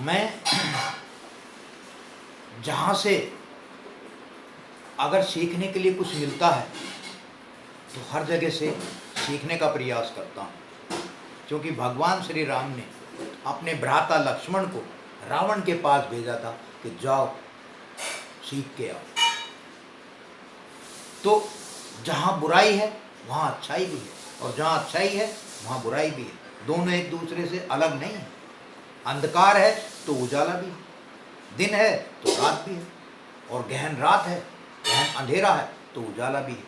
मैं जहाँ से अगर सीखने के लिए कुछ मिलता है तो हर जगह से सीखने का प्रयास करता हूँ, क्योंकि भगवान श्री राम ने अपने भ्राता लक्ष्मण को रावण के पास भेजा था कि जाओ सीख के आओ। तो जहाँ बुराई है वहाँ अच्छाई भी है, और जहाँ अच्छाई है वहाँ बुराई भी है। दोनों एक दूसरे से अलग नहीं है। अंधकार है तो उजाला भी है, दिन है तो रात भी है, और गहन रात है, गहन अंधेरा है तो उजाला भी है।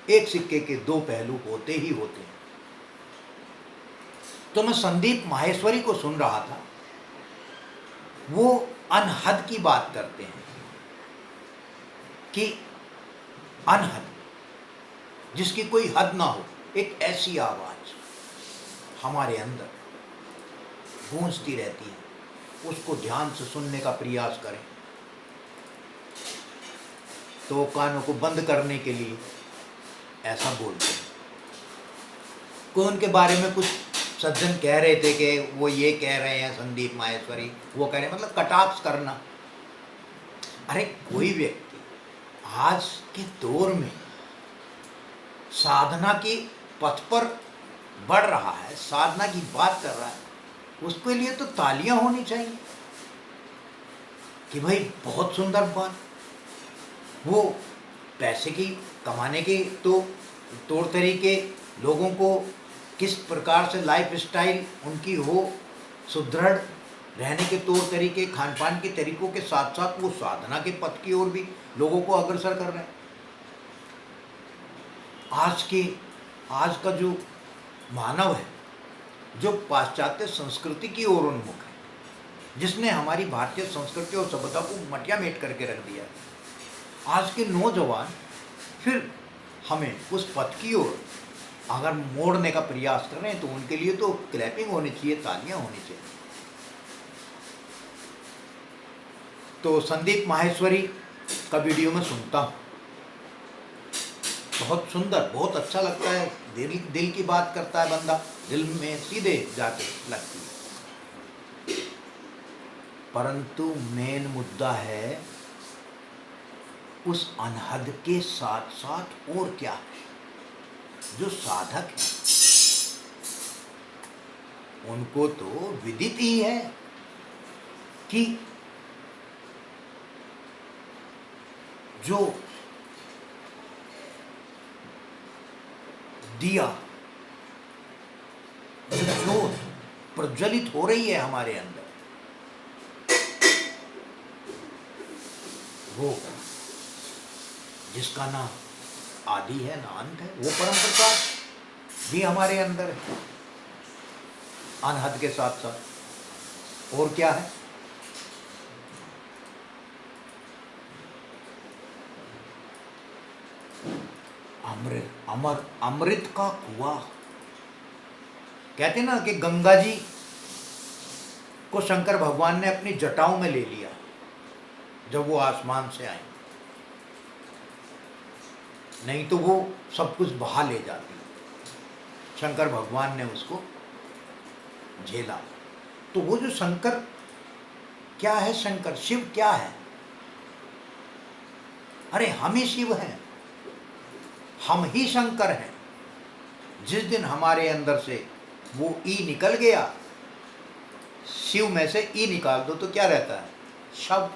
एक सिक्के के दो पहलू होते ही होते हैं। तो मैं संदीप माहेश्वरी को सुन रहा था, वो अनहद की बात करते हैं कि अनहद, जिसकी कोई हद ना हो, एक ऐसी आवाज हमारे अंदर गूंजती रहती है। उसको ध्यान से सुनने का प्रयास करें तो कानों को बंद करने के लिए ऐसा बोलते हैं। कोई उनके बारे में कुछ सज्जन कह रहे थे कि वो ये कह रहे हैं संदीप माहेश्वरी, वो कह रहे हैं, मतलब कटाक्ष करना। अरे कोई व्यक्ति आज के दौर में साधना के पथ पर बढ़ रहा है, साधना की बात कर रहा है, उसके लिए तो तालियां होनी चाहिए कि भाई बहुत सुंदर बात। वो पैसे की कमाने के तो तौर तरीके, लोगों को किस प्रकार से लाइफ स्टाइल उनकी हो, सुदृढ़ रहने के तौर तरीके, खान पान के तरीकों के साथ साथ वो साधना के पथ की ओर भी लोगों को अग्रसर कर रहे हैं। आज का जो मानव है, जो पाश्चात्य संस्कृति की ओर उन्मुख है, जिसने हमारी भारतीय संस्कृति और सभ्यता को मटिया मेट करके रख दिया, आज के नौजवान फिर हमें उस पथ की ओर अगर मोड़ने का प्रयास कर रहे हैं तो उनके लिए तो क्लैपिंग होनी चाहिए, तालियां होनी चाहिए। तो संदीप माहेश्वरी का वीडियो में सुनता हूँ, बहुत सुंदर, बहुत अच्छा लगता है। दिल की बात करता है बंदा, दिल में सीधे जाके लगती है। परंतु मेन मुद्दा है उस अनहद के साथ साथ और क्या है। जो साधक है उनको तो विदित ही है कि जो दिया, जो ज्योत प्रज्वलित हो रही है हमारे अंदर, वो जिसका ना आदि है ना अंत है, वो परम प्रकाश भी हमारे अंदर है, अनहद के साथ साथ। और क्या है? अमृत, अमर, अमृत का कुआं। कहते ना कि गंगा जी को शंकर भगवान ने अपनी जटाओं में ले लिया जब वो आसमान से आए, नहीं तो वो सब कुछ बहा ले जाती। शंकर भगवान ने उसको झेला। तो वो जो शंकर क्या है, शंकर शिव क्या है? अरे हम ही शिव हैं, हम ही शंकर हैं। जिस दिन हमारे अंदर से वो ई निकल गया, शिव में से ई निकाल दो तो क्या रहता है? शव।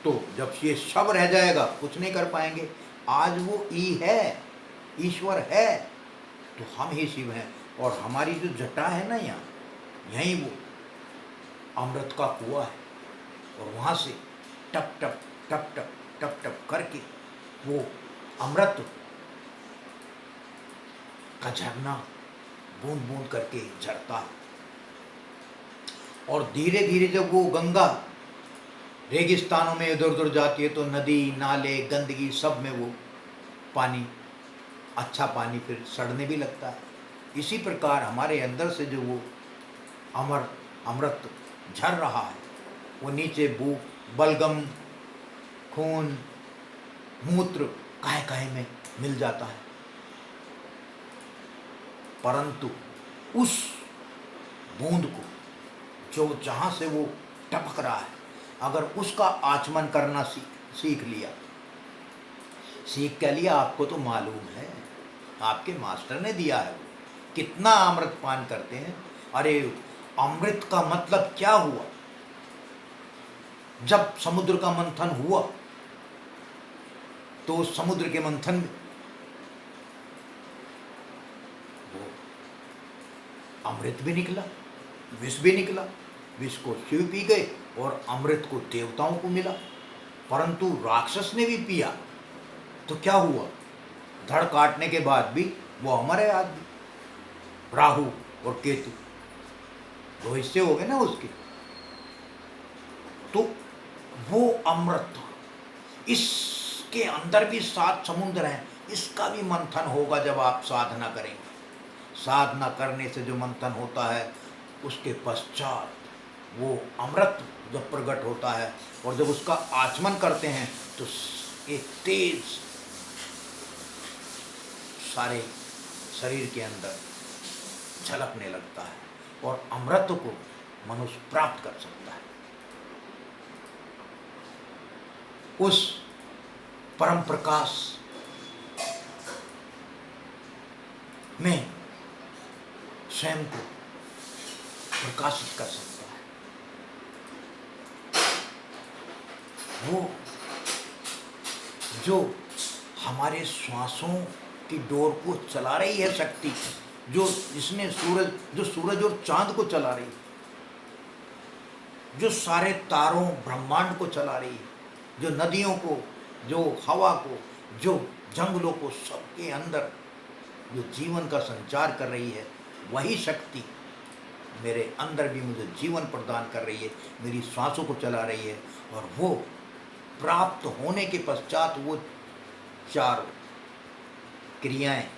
तो जब ये शव रह जाएगा कुछ नहीं कर पाएंगे। आज वो ई है, ईश्वर है, तो हम ही शिव हैं। और हमारी जो जटा है ना, यहाँ यहीं वो अमृत का कुआं है, और वहाँ से टप टप टप टप टप टप करके वो अमृत का झरना बूंद बूंद करके झरता है। और धीरे धीरे जब वो गंगा रेगिस्तानों में इधर उधर जाती है तो नदी, नाले, गंदगी सब में वो पानी, अच्छा पानी फिर सड़ने भी लगता है। इसी प्रकार हमारे अंदर से जो वो अमृत झर रहा है, वो नीचे बलगम, खून, मूत्र काहे काहे में मिल जाता है। परंतु उस बूंद को जो जहाँ से वो टपक रहा है, अगर उसका आचमन करना सीख लिया, सीख क्या लिया, आपको तो मालूम है, आपके मास्टर ने दिया है। कितना अमृत पान करते हैं। अरे अमृत का मतलब क्या हुआ? जब समुद्र का मंथन हुआ तो समुद्र के मंथन में वो अमृत भी निकला, विष भी निकला। विष को शिव पी गए और अमृत को देवताओं को मिला। परंतु राक्षस ने भी पिया तो क्या हुआ? धड़ काटने के बाद भी वो अमर है आदमी। राहु और केतु दो हिस्से हो गए ना उसके। तो वो अमृत, इसके अंदर भी 7 समुद्र हैं, इसका भी मंथन होगा जब आप साधना करेंगे। साधना करने से जो मंथन होता है उसके पश्चात वो अमृत जब प्रकट होता है और जब उसका आचमन करते हैं तो एक तेज सारे शरीर के अंदर झलकने लगता है और अमृत को मनुष्य प्राप्त कर सकता है। उस परम प्रकाश में स्वयं को प्रकाशित कर सकता है। वो जो हमारे श्वासों की डोर को चला रही है शक्ति, जो जिसने सूरज और चांद को चला रही है, जो सारे तारों ब्रह्मांड को चला रही है, जो नदियों को, जो हवा को, जो जंगलों को, सबके अंदर जो जीवन का संचार कर रही है, वही शक्ति मेरे अंदर भी मुझे जीवन प्रदान कर रही है, मेरी सांसों को चला रही है। और वो प्राप्त होने के पश्चात वो 4 क्रियाएं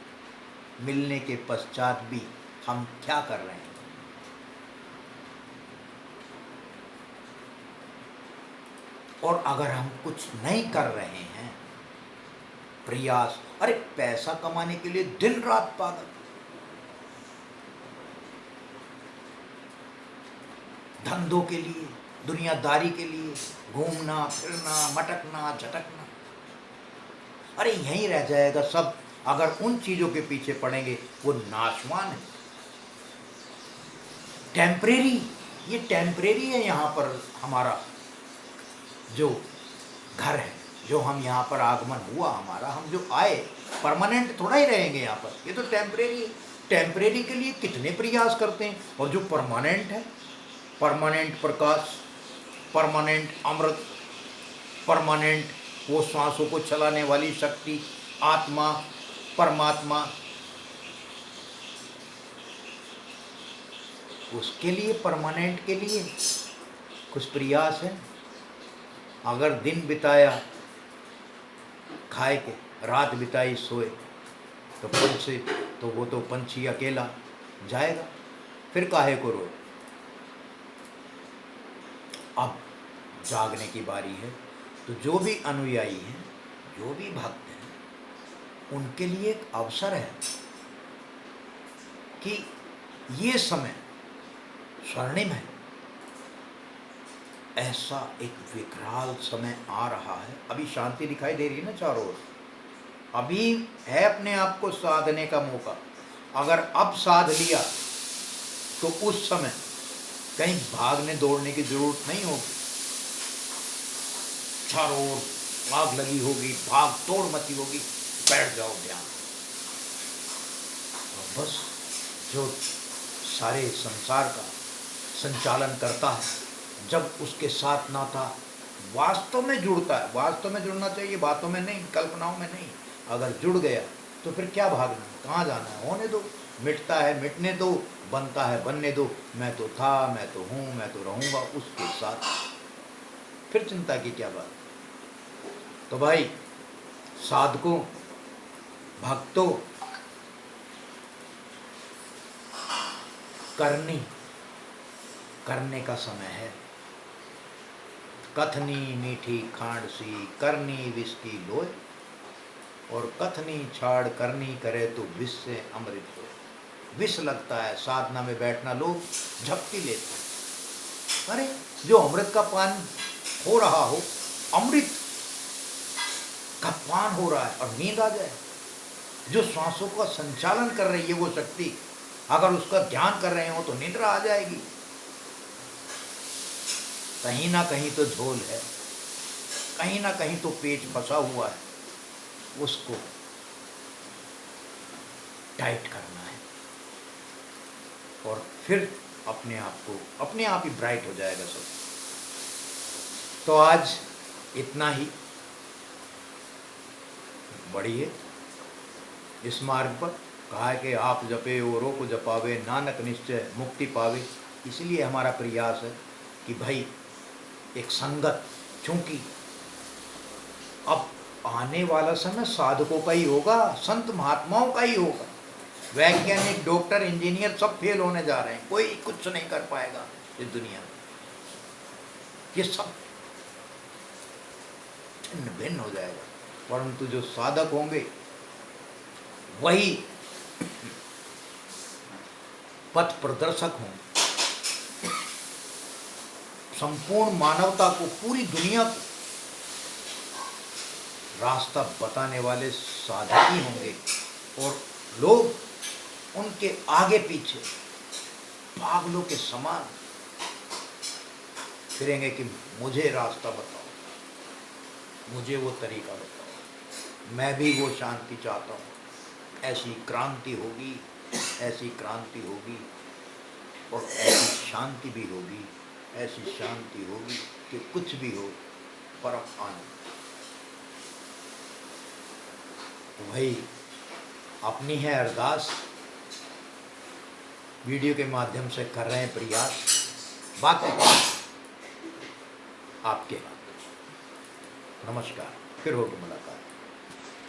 मिलने के पश्चात भी हम क्या कर रहे हैं? और अगर हम कुछ नहीं कर रहे हैं, प्रयास, अरे पैसा कमाने के लिए दिन रात पागल, धंधों के लिए, दुनियादारी के लिए घूमना फिरना, मटकना झटकना, अरे यहीं रह जाएगा सब। अगर उन चीजों के पीछे पड़ेंगे वो नाशवान है, टेम्परेरी, ये टेम्परेरी है। यहाँ पर हमारा जो घर है, जो हम यहाँ पर आगमन हुआ हमारा, हम जो आए, परमानेंट थोड़ा ही रहेंगे यहाँ पर, ये तो टेम्परेरी है। टेम्परेरी के लिए कितने प्रयास करते हैं, और जो परमानेंट है, परमानेंट प्रकाश, परमानेंट अमृत, परमानेंट वो सांसों को चलाने वाली शक्ति, आत्मा, परमात्मा, उसके लिए, परमानेंट के लिए कुछ प्रयास है। अगर दिन बिताया खाए के, रात बिताई सोए, तो पंछी, तो वो तो पंछी अकेला जाएगा, फिर काहे को रोए। अब जागने की बारी है। तो जो भी अनुयायी हैं, जो भी भक्त हैं, उनके लिए एक अवसर है कि ये समय स्वर्णिम है। ऐसा एक विकराल समय आ रहा है। अभी शांति दिखाई दे रही है ना चारों ओर, अभी है अपने आप को साधने का मौका। अगर अब साध लिया तो उस समय कहीं भागने दौड़ने की जरूरत नहीं होगी। चारों ओर आग लगी होगी, भाग तोड़ मची होगी, बैठ जाओ ध्यान। और बस जो सारे संसार का संचालन करता है, जब उसके साथ नाता वास्तव में जुड़ता है, वास्तव में जुड़ना चाहिए, बातों में नहीं, कल्पनाओं में नहीं। अगर जुड़ गया तो फिर क्या भागना, कहाँ जाना है? होने दो, मिटता है मिटने दो, बनता है बनने दो। मैं तो था, मैं तो हूँ, मैं तो रहूँगा उसके साथ, फिर चिंता की क्या बात। तो भाई साधकों, भक्तों, करने का समय है। कथनी मीठी खांड सी, करनी विष की लोय, और कथनी छाड़ करनी करे तो विष से अमृत हो। विष लगता है साधना में बैठना, लोग झपकी लेते हैं, अरे जो अमृत का पान हो रहा हो, अमृत का पान हो रहा है और नींद आ जाए, जो श्वासों का संचालन कर रही है वो शक्ति, अगर उसका ध्यान कर रहे हो तो निद्रा आ जाएगी। कहीं ना कहीं तो झोल है, कहीं ना कहीं तो पेच फंसा हुआ है, उसको टाइट करना है और फिर अपने आप ही ब्राइट हो जाएगा सब। तो आज इतना ही, बढ़िए इस मार्ग पर। कहा है कि आप जपे औरों को जपावे, नानक निश्चय मुक्ति पावे। इसलिए हमारा प्रयास है कि भाई एक संगत, चूंकि अब आने वाला समय साधकों का ही होगा, संत महात्माओं का ही होगा। वैज्ञानिक, डॉक्टर, इंजीनियर सब फेल होने जा रहे हैं, कोई कुछ नहीं कर पाएगा इस दुनिया में। ये सब छिन्न भिन्न हो जाएगा, परंतु जो साधक होंगे वही पथ प्रदर्शक होंगे। संपूर्ण मानवता को, पूरी दुनिया को रास्ता बताने वाले साधक ही होंगे और लोग उनके आगे पीछे पागलों के समान फिरेंगे कि मुझे रास्ता बताओ, मुझे वो तरीका बताओ, मैं भी वो शांति चाहता हूँ। ऐसी क्रांति होगी, ऐसी क्रांति होगी और ऐसी शांति भी होगी, ऐसी शांति होगी कि कुछ भी हो परम आनंद। तो भाई अपनी है अरदास, वीडियो के माध्यम से कर रहे हैं प्रयास, बाकी आपके हाथ। नमस्कार, फिर होगी मुलाकात।